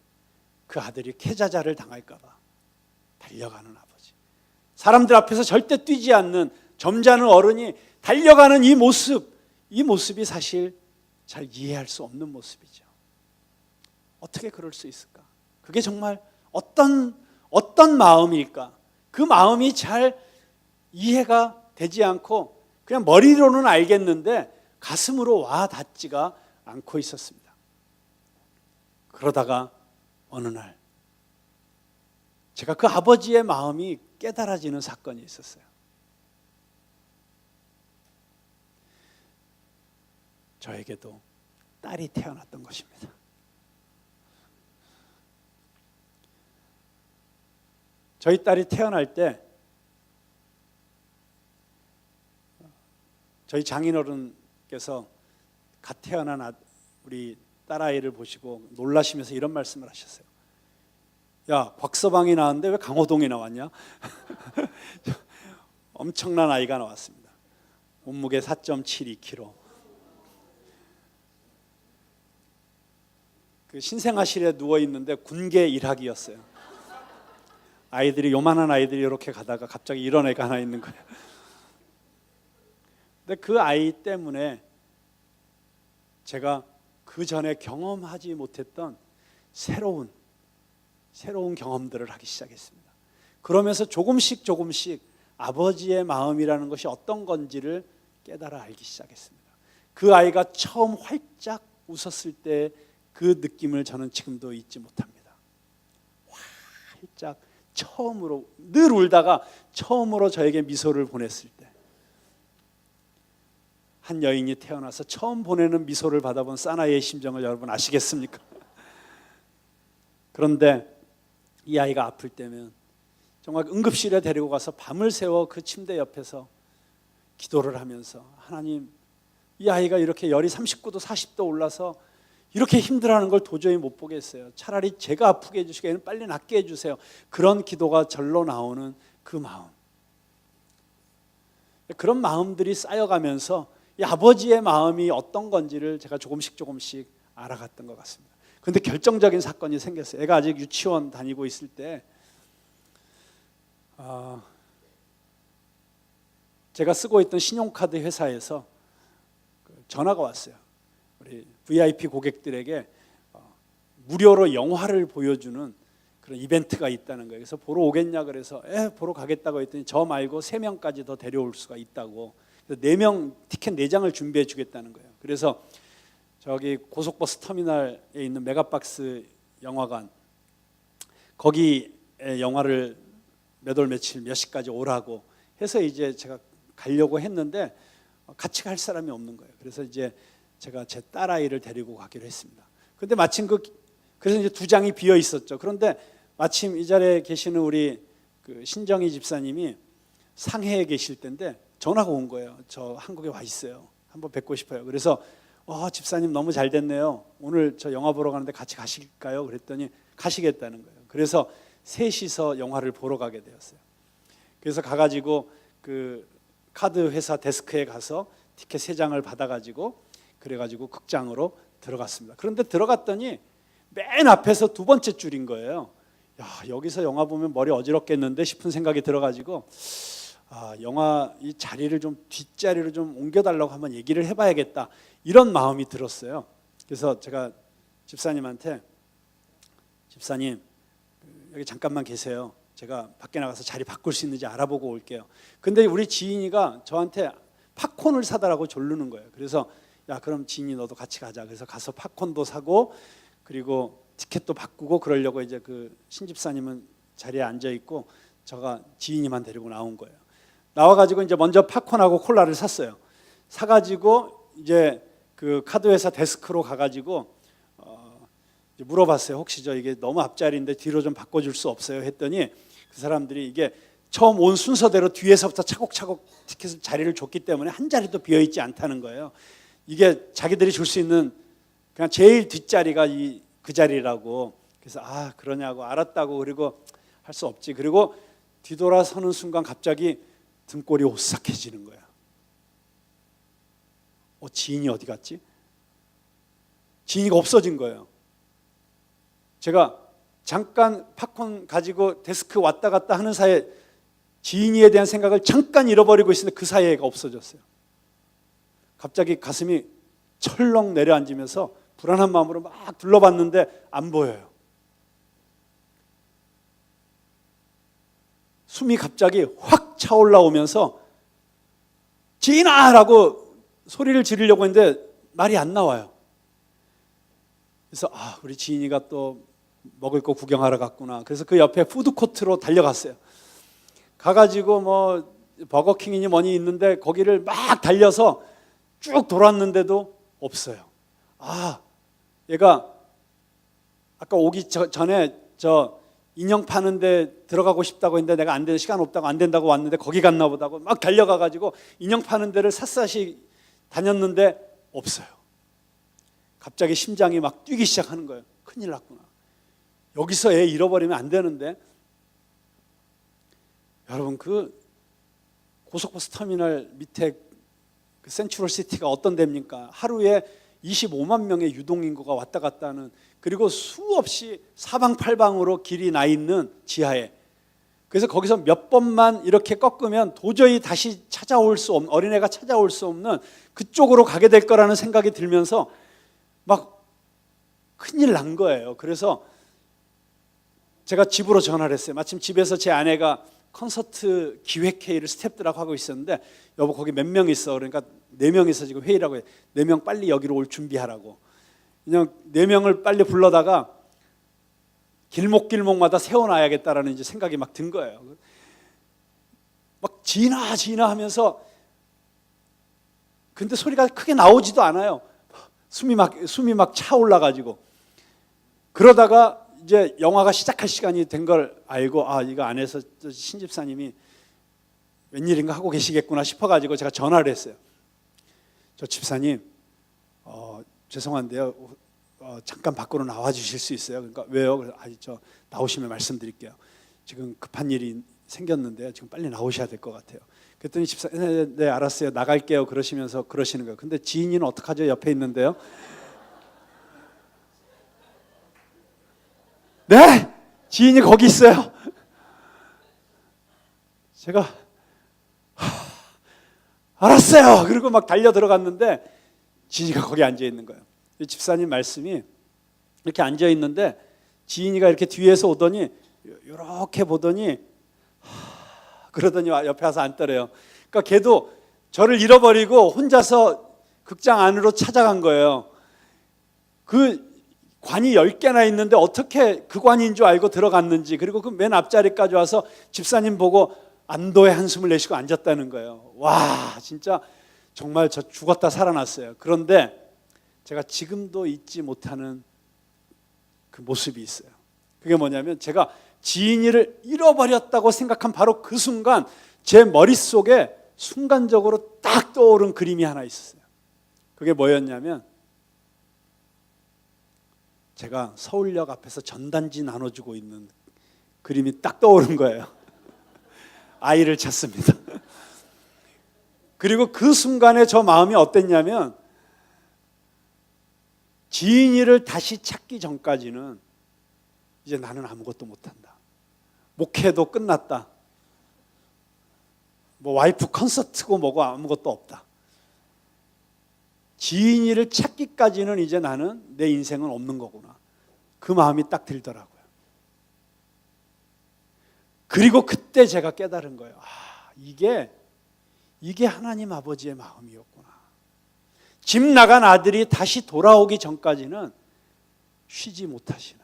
그 아들이 케자자를 당할까 봐 달려가는 아버지. 사람들 앞에서 절대 뛰지 않는 점잖은 어른이 달려가는 이 모습이 사실 잘 이해할 수 없는 모습이죠. 어떻게 그럴 수 있을까? 그게 정말 어떤 마음일까? 그 마음이 잘 이해가 되지 않고 그냥 머리로는 알겠는데 가슴으로 와 닿지가 않고 있었습니다. 그러다가 어느 날 제가 그 아버지의 마음이 깨달아지는 사건이 있었어요. 저에게도 딸이 태어났던 것입니다. 저희 딸이 태어날 때 저희 장인어른께서 갓 태어난 우리 딸아이를 보시고 놀라시면서 이런 말씀을 하셨어요. 야, 곽서방이 나왔는데 왜 강호동이 나왔냐? 엄청난 아이가 나왔습니다. 몸무게 4.72kg. 그 신생아실에 누워 있는데 군계 일학이었어요. 아이들이 요만한 아이들이 이렇게 가다가 갑자기 이런 애가 하나 있는 거예요. 근데 그 아이 때문에 제가 그 전에 경험하지 못했던 새로운 경험들을 하기 시작했습니다. 그러면서 조금씩 아버지의 마음이라는 것이 어떤 건지를 깨달아 알기 시작했습니다. 그 아이가 처음 활짝 웃었을 때 그 느낌을 저는 지금도 잊지 못합니다. 활짝 처음으로, 늘 울다가 처음으로 저에게 미소를 보냈을 때, 한 여인이 태어나서 처음 보내는 미소를 받아본 사나이의 심정을 여러분 아시겠습니까? 그런데 이 아이가 아플 때면 정말 응급실에 데리고 가서 밤을 새워 그 침대 옆에서 기도를 하면서, 하나님, 이 아이가 이렇게 열이 39도 40도 올라서 이렇게 힘들어하는 걸 도저히 못 보겠어요. 차라리 제가 아프게 해주시고 얘는 빨리 낫게 해주세요. 그런 기도가 절로 나오는 그 마음, 그런 마음들이 쌓여가면서 이 아버지의 마음이 어떤 건지를 제가 조금씩 알아갔던 것 같습니다. 그런데 결정적인 사건이 생겼어요. 애가 아직 유치원 다니고 있을 때 제가 쓰고 있던 신용카드 회사에서 전화가 왔어요. 우리 VIP 고객들에게 무료로 영화를 보여주는 그런 이벤트가 있다는 거예요. 그래서 보러 오겠냐 그래서 보러 가겠다고 했더니 저 말고 3명까지 더 데려올 수가 있다고. 4명 티켓 4장을 준비해 주겠다는 거예요. 그래서 저기 고속버스 터미널에 있는 메가박스 영화관, 거기에 영화를 몇 월 며칠 몇 시까지 오라고 해서 이제 제가 가려고 했는데 같이 갈 사람이 없는 거예요. 그래서 이제 제가 제 딸아이를 데리고 가기로 했습니다. 그런데 마침 그래서 이제 2장이 비어 있었죠. 그런데 마침 이 자리에 계시는 우리 신정희 집사님이 상해에 계실 때인데 전화가 온 거예요. 저 한국에 와 있어요. 한번 뵙고 싶어요. 그래서 집사님 너무 잘 됐네요. 오늘 저 영화 보러 가는데 같이 가실까요? 그랬더니 가시겠다는 거예요. 그래서 셋이서 영화를 보러 가게 되었어요. 그래서 가가지고 그 카드 회사 데스크에 가서 티켓 3장을 받아가지고 그래가지고 극장으로 들어갔습니다. 그런데 들어갔더니 맨 앞에서 2번째 줄인 거예요. 야, 여기서 영화 보면 머리 어지럽겠는데 싶은 생각이 들어가지고 영화 이 자리를 좀 뒷자리로 좀 옮겨달라고 한번 얘기를 해봐야겠다, 이런 마음이 들었어요. 그래서 제가 집사님한테, 집사님 여기 잠깐만 계세요. 제가 밖에 나가서 자리 바꿀 수 있는지 알아보고 올게요. 근데 우리 지인이가 저한테 팝콘을 사달라고 조르는 거예요. 그래서 야, 그럼 지인이 너도 같이 가자. 그래서 가서 팝콘도 사고 그리고 티켓도 바꾸고 그러려고 이제 그 신집사님은 자리에 앉아 있고 제가 지인이만 데리고 나온 거예요. 나와가지고 이제 먼저 팝콘하고 콜라를 샀어요. 사가지고 이제 그 카드회사 데스크로 가가지고 이제 물어봤어요. 혹시 저 이게 너무 앞자리인데 뒤로 좀 바꿔줄 수 없어요? 했더니 그 사람들이 이게 처음 온 순서대로 뒤에서부터 차곡차곡 티켓을 자리를 줬기 때문에 한 자리도 비어 있지 않다는 거예요. 이게 자기들이 줄 수 있는 그냥 제일 뒷자리가 그 자리라고. 그래서 그러냐고 알았다고. 그리고 할 수 없지. 그리고 뒤돌아서는 순간 갑자기 등골이 오싹해지는 거야. 지인이 어디 갔지? 지인이가 없어진 거예요. 제가 잠깐 팝콘 가지고 데스크 왔다 갔다 하는 사이에 지인이에 대한 생각을 잠깐 잃어버리고 있었는데 그 사이에 애가 없어졌어요. 갑자기 가슴이 철렁 내려앉으면서 불안한 마음으로 막 둘러봤는데 안 보여요. 숨이 갑자기 확 차올라오면서 지인아! 라고 소리를 지르려고 했는데 말이 안 나와요. 그래서 우리 지인이가 또 먹을 거 구경하러 갔구나. 그래서 그 옆에 푸드코트로 달려갔어요. 가가지고 뭐 버거킹이니 뭐니 있는데 거기를 막 달려서 쭉 돌았는데도 없어요. 얘가 아까 오기 전에 저 인형 파는데 들어가고 싶다고 했는데 내가 안 되는, 시간 없다고 안 된다고 왔는데 거기 갔나 보다고 막 달려가가지고 인형 파는 데를 샅샅이 다녔는데 없어요. 갑자기 심장이 막 뛰기 시작하는 거예요. 큰일 났구나. 여기서 애 잃어버리면 안 되는데. 여러분, 그 고속버스 터미널 밑에 그 센트럴시티가 어떤 데입니까? 하루에 25만 명의 유동인구가 왔다 갔다 하는, 그리고 수없이 사방팔방으로 길이 나 있는 지하에, 그래서 거기서 몇 번만 이렇게 꺾으면 도저히 다시 찾아올 수 없는, 어린애가 찾아올 수 없는 그쪽으로 가게 될 거라는 생각이 들면서 막 큰일 난 거예요. 그래서 제가 집으로 전화를 했어요. 마침 집에서 제 아내가 콘서트 기획회의를 스태프들하고 하고 있었는데, 여보 거기 몇 명 있어? 그러니까 4명이서 지금 회의라고 해요. 4명 빨리 여기로 올 준비하라고. 그냥 4명을 빨리 불러다가 길목길목마다 세워놔야겠다라는 이제 생각이 막 든 거예요. 막 지나 하면서, 근데 소리가 크게 나오지도 않아요. 숨이 막 차올라가지고. 그러다가 이제 영화가 시작할 시간이 된 걸 알고, 이거 안에서 신집사님이 웬일인가 하고 계시겠구나 싶어가지고 제가 전화를 했어요. 저 집사님, 죄송한데요, 잠깐 밖으로 나와 주실 수 있어요? 그러니까 왜요? 그래서 저 나오시면 말씀드릴게요. 지금 급한 일이 생겼는데 지금 빨리 나오셔야 될 것 같아요. 그랬더니 집사, 네, 알았어요, 나갈게요, 그러시면서 그러시는 거예요. 근데 지인이는 어떡하죠? 옆에 있는데요. 네, 지인이 거기 있어요. 제가 알았어요. 그리고 막 달려 들어갔는데 지인이가 거기 앉아 있는 거예요. 집사님 말씀이 이렇게 앉아 있는데 지인이가 이렇게 뒤에서 오더니 이렇게 보더니 그러더니 옆에 와서 앉더래요. 그러니까 걔도 저를 잃어버리고 혼자서 극장 안으로 찾아간 거예요. 그 관이 10개나 있는데 어떻게 그 관인 줄 알고 들어갔는지, 그리고 그 맨 앞자리까지 와서 집사님 보고 안도의 한숨을 내쉬고 앉았다는 거예요. 와, 진짜 정말 저 죽었다 살아났어요. 그런데 제가 지금도 잊지 못하는 그 모습이 있어요. 그게 뭐냐면, 제가 지인이를 잃어버렸다고 생각한 바로 그 순간 제 머릿속에 순간적으로 딱 떠오른 그림이 하나 있었어요. 그게 뭐였냐면, 제가 서울역 앞에서 전단지 나눠주고 있는 그림이 딱 떠오른 거예요. 아이를 찾습니다. 그리고 그 순간에 저 마음이 어땠냐면, 지인이를 다시 찾기 전까지는 이제 나는 아무것도 못한다. 목회도 끝났다. 뭐 와이프 콘서트고 뭐고 아무것도 없다. 지인이를 찾기까지는 이제 나는 내 인생은 없는 거구나. 그 마음이 딱 들더라고요. 그리고 그때 제가 깨달은 거예요. 이게 하나님 아버지의 마음이었구나. 집 나간 아들이 다시 돌아오기 전까지는 쉬지 못하시는,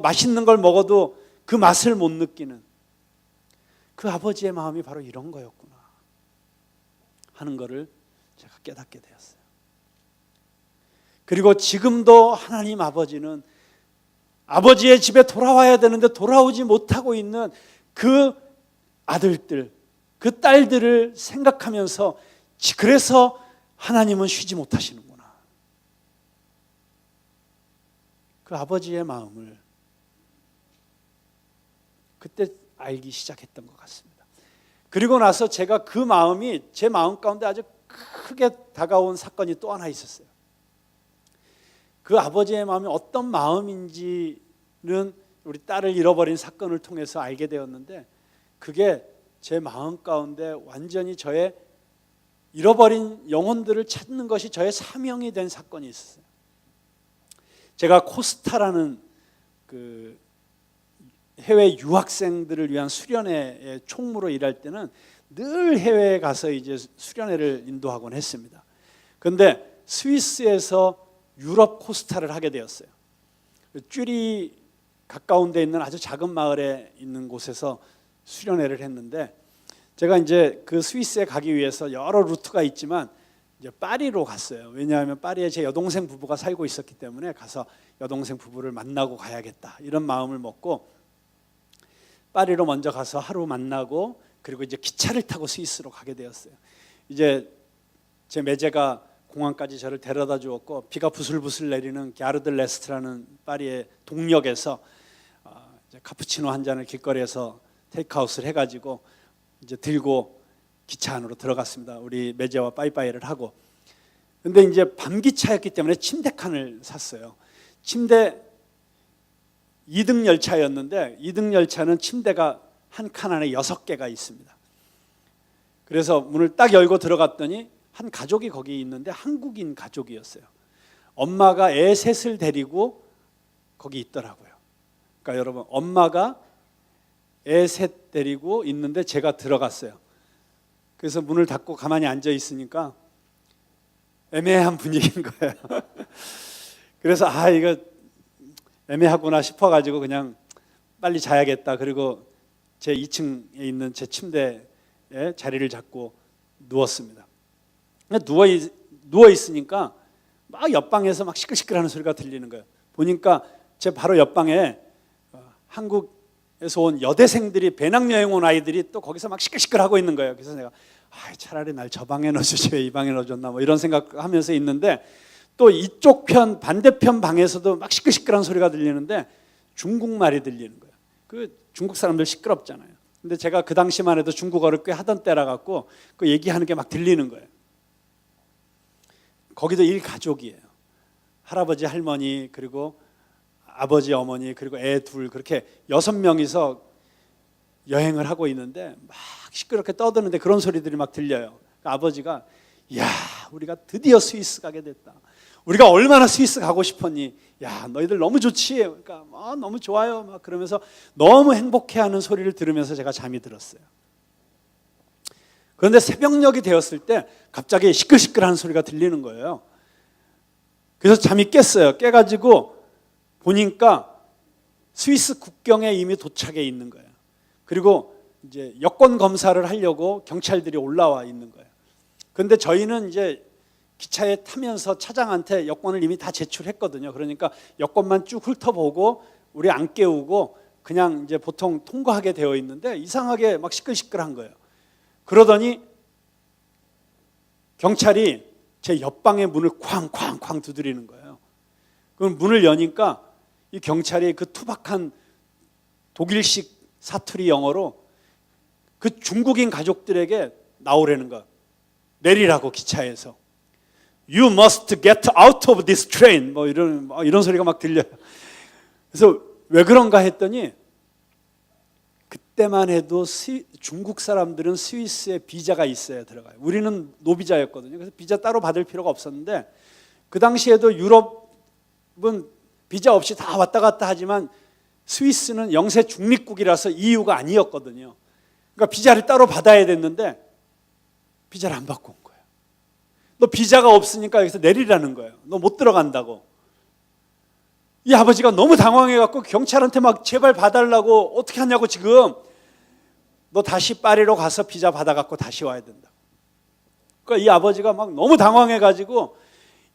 맛있는 걸 먹어도 그 맛을 못 느끼는 그 아버지의 마음이 바로 이런 거였구나 하는 거를 제가 깨닫게 되었어요. 그리고 지금도 하나님 아버지는 아버지의 집에 돌아와야 되는데 돌아오지 못하고 있는 그 아들들, 그 딸들을 생각하면서, 그래서 하나님은 쉬지 못하시는구나. 그 아버지의 마음을 그때 알기 시작했던 것 같습니다. 그리고 나서 제가 그 마음이 제 마음 가운데 아주 크게 다가온 사건이 또 하나 있었어요. 그 아버지의 마음이 어떤 마음인지는 우리 딸을 잃어버린 사건을 통해서 알게 되었는데, 그게 제 마음 가운데 완전히 저의 잃어버린 영혼들을 찾는 것이 저의 사명이 된 사건이 있었어요. 제가 코스타라는 그 해외 유학생들을 위한 수련회의 총무로 일할 때는 늘 해외에 가서 이제 수련회를 인도하곤 했습니다. 그런데 스위스에서 유럽 코스타를 하게 되었어요. 쭈리 가까운 데 있는 아주 작은 마을에 있는 곳에서 수련회를 했는데, 제가 이제 그 스위스에 가기 위해서 여러 루트가 있지만 이제 파리로 갔어요. 왜냐하면 파리에 제 여동생 부부가 살고 있었기 때문에 가서 여동생 부부를 만나고 가야겠다, 이런 마음을 먹고 파리로 먼저 가서 하루 만나고, 그리고 이제 기차를 타고 스위스로 가게 되었어요. 이제 제 매제가 공항까지 저를 데려다 주었고, 비가 부슬부슬 내리는 갸르드 레스트라는 파리의 동역에서 이제 카푸치노 한 잔을 길거리에서 테이크아웃을 해가지고 이제 들고 기차 안으로 들어갔습니다. 우리 매제와 빠이빠이를 하고. 근데 이제 밤기차였기 때문에 침대 칸을 샀어요. 침대 2등 열차였는데 2등 열차는 침대가 한 칸 안에 6개가 있습니다. 그래서 문을 딱 열고 들어갔더니 한 가족이 거기 있는데 한국인 가족이었어요. 엄마가 애 셋을 데리고 거기 있더라고요. 그러니까 여러분, 엄마가 애 셋 데리고 있는데 제가 들어갔어요. 그래서 문을 닫고 가만히 앉아 있으니까 애매한 분위기인 거예요. 그래서 이거 애매하구나 싶어가지고 그냥 빨리 자야겠다. 그리고 제 2층에 있는 제 침대에 자리를 잡고 누웠습니다. 누워 있으니까 막 옆방에서 막 시끌시끌하는 소리가 들리는 거예요. 보니까 제 바로 옆방에 한국에서 온 여대생들이, 배낭여행 온 아이들이 또 거기서 막 시끌시끌하고 있는 거예요. 그래서 내가 차라리 날 저 방에 넣어주지 왜 이 방에 넣어줬나 뭐 이런 생각하면서 있는데, 또 이쪽 편 반대편 방에서도 막 시끌시끌한 소리가 들리는데 중국말이 들리는 거예요. 그 중국 사람들 시끄럽잖아요. 근데 제가 그 당시만 해도 중국어를 꽤 하던 때라 갖고 그 얘기하는 게 막 들리는 거예요. 거기도 일가족이에요. 할아버지, 할머니, 그리고 아버지, 어머니, 그리고 애 둘, 그렇게 6명이서 여행을 하고 있는데 막 시끄럽게 떠드는데 그런 소리들이 막 들려요. 아버지가 야, 우리가 드디어 스위스 가게 됐다. 우리가 얼마나 스위스 가고 싶었니? 야, 너희들 너무 좋지? 그러니까 너무 좋아요. 막 그러면서 너무 행복해하는 소리를 들으면서 제가 잠이 들었어요. 그런데 새벽녘이 되었을 때 갑자기 시끌시끌하는 소리가 들리는 거예요. 그래서 잠이 깼어요. 깨가지고 보니까 스위스 국경에 이미 도착해 있는 거예요. 그리고 이제 여권 검사를 하려고 경찰들이 올라와 있는 거예요. 그런데 저희는 이제 기차에 타면서 차장한테 여권을 이미 다 제출했거든요. 그러니까 여권만 쭉 훑어보고 우리 안 깨우고 그냥 이제 보통 통과하게 되어 있는데 이상하게 막 시끌시끌한 거예요. 그러더니 경찰이 제 옆방의 문을 쾅쾅쾅 두드리는 거예요. 그럼 문을 여니까 이 경찰이 그 투박한 독일식 사투리 영어로 그 중국인 가족들에게 나오라는 거, 내리라고 기차에서. You must get out of this train. 뭐 이런 소리가 막 들려요. 그래서 왜 그런가 했더니 그때만 해도 중국 사람들은 스위스에 비자가 있어야 들어가요. 우리는 노비자였거든요. 그래서 비자 따로 받을 필요가 없었는데 그 당시에도 유럽은 비자 없이 다 왔다 갔다 하지만 스위스는 영세 중립국이라서 EU가 아니었거든요. 그러니까 비자를 따로 받아야 됐는데 비자를 안 받고 온 거예요. 너 비자가 없으니까 여기서 내리라는 거예요. 너 못 들어간다고. 이 아버지가 너무 당황해갖고 경찰한테 막 제발 봐달라고, 어떻게 하냐고, 지금 너 다시 파리로 가서 비자 받아갖고 다시 와야 된다. 그러니까 이 아버지가 막 너무 당황해가지고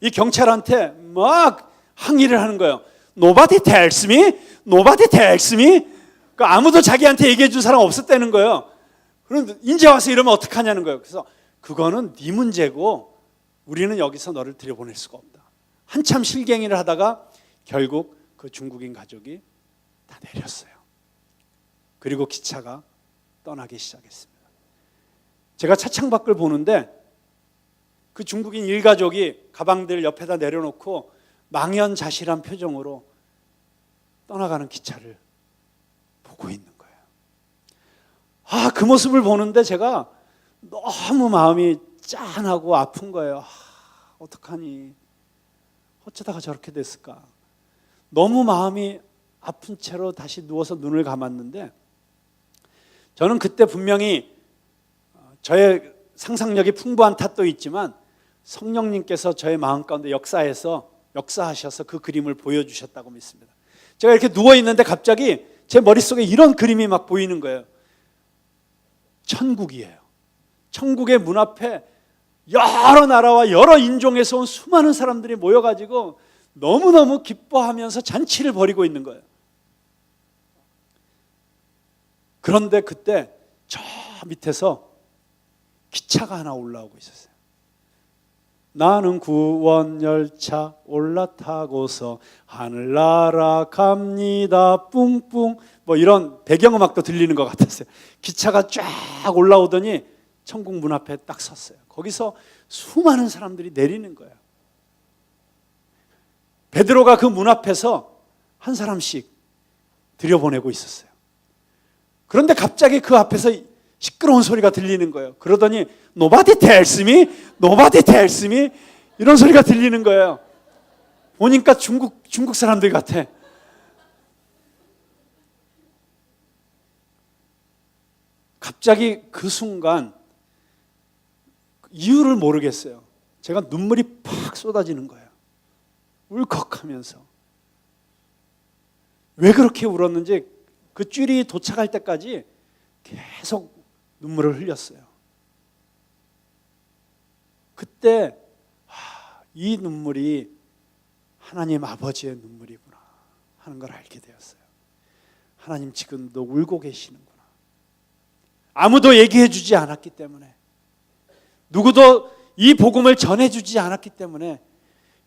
이 경찰한테 막 항의를 하는 거예요. Nobody tells me, nobody tells me. 그러니까 아무도 자기한테 얘기해 준 사람 없었다는 거예요. 그럼 이제 와서 이러면 어떡하냐는 거예요. 그래서 그거는 네 문제고 우리는 여기서 너를 들여보낼 수가 없다. 한참 실갱이를 하다가 결국 그 중국인 가족이 다 내렸어요. 그리고 기차가 떠나기 시작했습니다. 제가 차창 밖을 보는데 그 중국인 일가족이 가방들 옆에다 내려놓고 망연자실한 표정으로 떠나가는 기차를 보고 있는 거예요. 그 모습을 보는데 제가 너무 마음이 짠하고 아픈 거예요. 어떡하니? 어쩌다가 저렇게 됐을까? 너무 마음이 아픈 채로 다시 누워서 눈을 감았는데 저는 그때 분명히 저의 상상력이 풍부한 탓도 있지만 성령님께서 저의 마음 가운데 역사하셔서 그 그림을 보여주셨다고 믿습니다. 제가 이렇게 누워있는데 갑자기 제 머릿속에 이런 그림이 막 보이는 거예요. 천국이에요. 천국의 문 앞에 여러 나라와 여러 인종에서 온 수많은 사람들이 모여가지고 너무너무 기뻐하면서 잔치를 벌이고 있는 거예요. 그런데 그때 저 밑에서 기차가 하나 올라오고 있었어요. 나는 구원열차 올라타고서 하늘나라 갑니다 뿡뿡, 뭐 이런 배경음악도 들리는 것 같았어요. 기차가 쫙 올라오더니 천국 문 앞에 딱 섰어요. 거기서 수많은 사람들이 내리는 거예요. 베드로가 그 문 앞에서 한 사람씩 들여보내고 있었어요. 그런데 갑자기 그 앞에서 시끄러운 소리가 들리는 거예요. 그러더니 Nobody tells me, nobody tells me, 이런 소리가 들리는 거예요. 보니까 중국 사람들 같아. 갑자기 그 순간 이유를 모르겠어요. 제가 눈물이 팍 쏟아지는 거예요. 울컥하면서. 왜 그렇게 울었는지 그 줄이 도착할 때까지 계속 눈물을 흘렸어요. 그때 이 눈물이 하나님 아버지의 눈물이구나 하는 걸 알게 되었어요. 하나님 지금도 울고 계시는구나. 아무도 얘기해 주지 않았기 때문에, 누구도 이 복음을 전해주지 않았기 때문에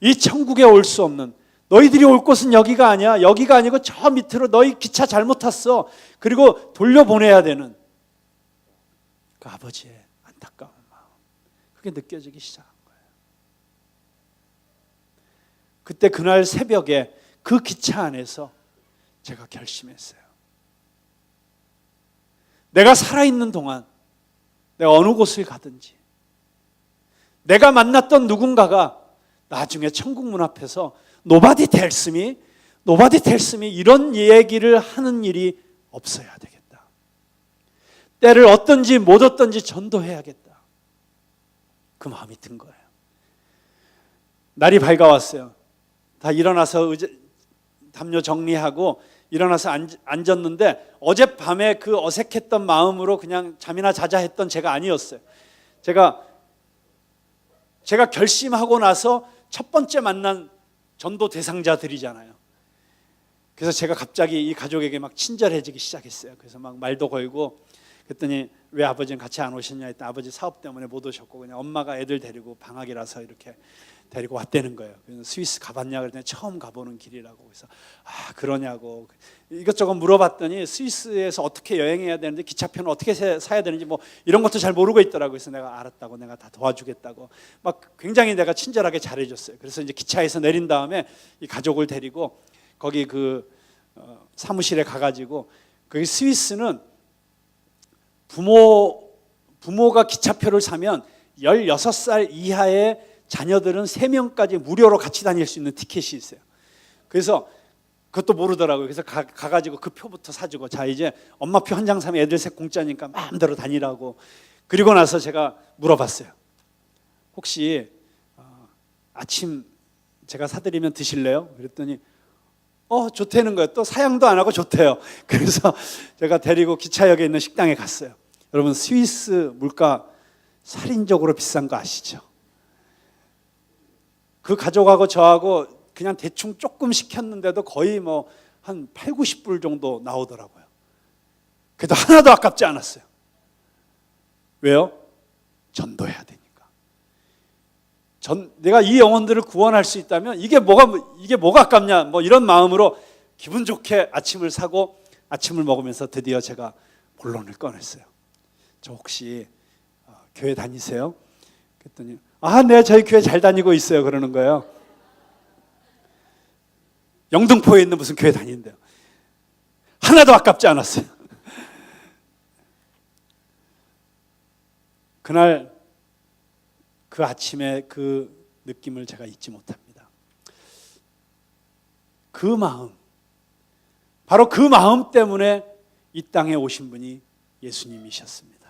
이 천국에 올 수 없는, 너희들이 올 곳은 여기가 아니야, 여기가 아니고 저 밑으로 너희 기차 잘못 탔어, 그리고 돌려보내야 되는 그 아버지의 안타까운 마음, 그게 느껴지기 시작한 거예요. 그때 그날 새벽에 그 기차 안에서 제가 결심했어요. 내가 살아있는 동안 내가 어느 곳을 가든지, 내가 만났던 누군가가 나중에 천국 문 앞에서 Nobody tells me, Nobody tells me 이런 얘기를 하는 일이 없어야 되겠다. 때를 얻든지 못 얻든지 전도해야겠다. 그 마음이 든 거예요. 날이 밝아왔어요. 다 일어나서 담요 정리하고 일어나서 앉았는데, 어젯밤에 그 어색했던 마음으로 그냥 잠이나 자자 했던 제가 아니었어요. 제가 결심하고 나서 첫 번째 만난 전도 대상자들이잖아요. 그래서 제가 갑자기 이 가족에게 막 친절해지기 시작했어요. 그래서 막 말도 걸고, 그랬더니 왜 아버지는 같이 안 오셨냐 했더니 아버지 사업 때문에 못 오셨고 그냥 엄마가 애들 데리고 방학이라서 이렇게 데리고 왔다는 거예요. 그래서 스위스 가봤냐 그랬더니 처음 가보는 길이라고. 그래서 그러냐고 이것저것 물어봤더니 스위스에서 어떻게 여행해야 되는지, 기차표는 어떻게 사야 되는지 뭐 이런 것도 잘 모르고 있더라고요. 그래서 내가 알았다고, 내가 다 도와주겠다고 막 굉장히 내가 친절하게 잘해줬어요. 그래서 이제 기차에서 내린 다음에 이 가족을 데리고 거기 그 사무실에 가가지고, 거기 스위스는 부모가 기차표를 사면 16살 이하의 자녀들은 3명까지 무료로 같이 다닐 수 있는 티켓이 있어요. 그래서 그것도 모르더라고요. 그래서 가가지고 그 표부터 사주고, 자 이제 엄마표 한 장 사면 애들 셋 공짜니까 마음대로 다니라고. 그리고 나서 제가 물어봤어요. 혹시 아침 제가 사드리면 드실래요? 그랬더니 좋다는 거예요. 또 사양도 안 하고 좋대요. 그래서 제가 데리고 기차역에 있는 식당에 갔어요. 여러분, 스위스 물가 살인적으로 비싼 거 아시죠? 그 가족하고 저하고 그냥 대충 조금 시켰는데도 거의 뭐 한 8, 90불 정도 나오더라고요. 그래도 하나도 아깝지 않았어요. 왜요? 전도해야 되니까. 내가 이 영혼들을 구원할 수 있다면 이게 뭐가 아깝냐, 뭐 이런 마음으로 기분 좋게 아침을 사고 아침을 먹으면서 드디어 제가 본론을 꺼냈어요. 저 혹시 교회 다니세요? 그랬더니 네, 저희 교회 잘 다니고 있어요 그러는 거예요. 영등포에 있는 무슨 교회 다니는데요. 하나도 아깝지 않았어요. 그날 그 아침에 그 느낌을 제가 잊지 못합니다. 그 마음, 바로 그 마음 때문에 이 땅에 오신 분이 예수님이셨습니다.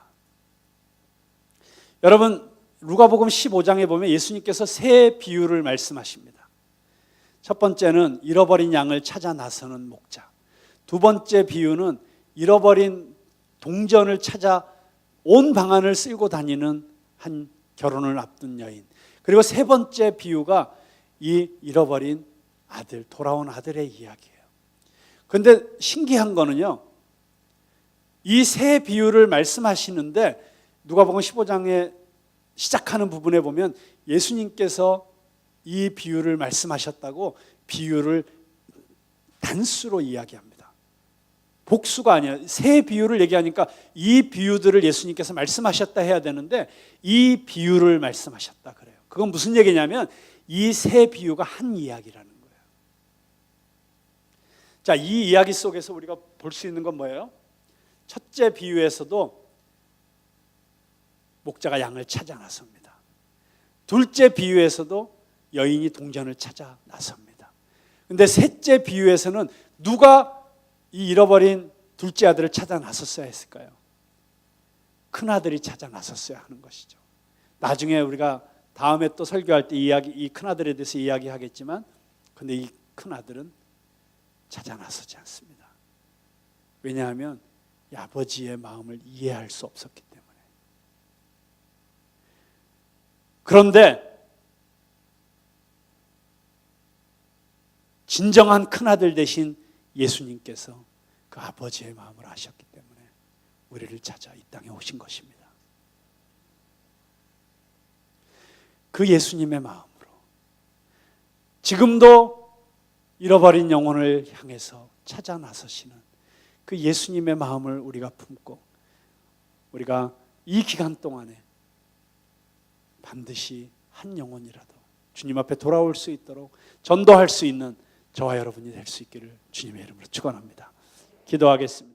여러분, 루가복음 15장에 보면 예수님께서 세 비유를 말씀하십니다. 첫 번째는 잃어버린 양을 찾아 나서는 목자, 두 번째 비유는 잃어버린 동전을 찾아 온 방안을 쓸고 다니는 한 결혼을 앞둔 여인, 그리고 세 번째 비유가 이 잃어버린 아들, 돌아온 아들의 이야기예요. 그런데 신기한 거는요, 이 세 비유를 말씀하시는데 누가복음 15장에 시작하는 부분에 보면 예수님께서 이 비유를 말씀하셨다고 비유를 단수로 이야기합니다. 복수가 아니에요. 세 비유를 얘기하니까 이 비유들을 예수님께서 말씀하셨다 해야 되는데 이 비유를 말씀하셨다 그래요. 그건 무슨 얘기냐면 이 세 비유가 한 이야기라는 거예요. 자, 이 이야기 속에서 우리가 볼 수 있는 건 뭐예요? 첫째 비유에서도 목자가 양을 찾아 나섭니다. 둘째 비유에서도 여인이 동전을 찾아 나섭니다. 그런데 셋째 비유에서는 누가 이 잃어버린 둘째 아들을 찾아 나섰어야 했을까요? 큰 아들이 찾아 나섰어야 하는 것이죠. 나중에 우리가 다음에 또 설교할 때 이 큰 아들에 대해서 이야기하겠지만, 근데 이 큰 아들은 찾아 나서지 않습니다. 왜냐하면 이 아버지의 마음을 이해할 수 없었기 때문에. 그런데 진정한 큰아들 되신 예수님께서 그 아버지의 마음을 아셨기 때문에 우리를 찾아 이 땅에 오신 것입니다. 그 예수님의 마음으로 지금도 잃어버린 영혼을 향해서 찾아 나서시는 그 예수님의 마음을 우리가 품고 우리가 이 기간 동안에 반드시 한 영혼이라도 주님 앞에 돌아올 수 있도록 전도할 수 있는 저와 여러분이 될 수 있기를 주님의 이름으로 축원합니다. 기도하겠습니다.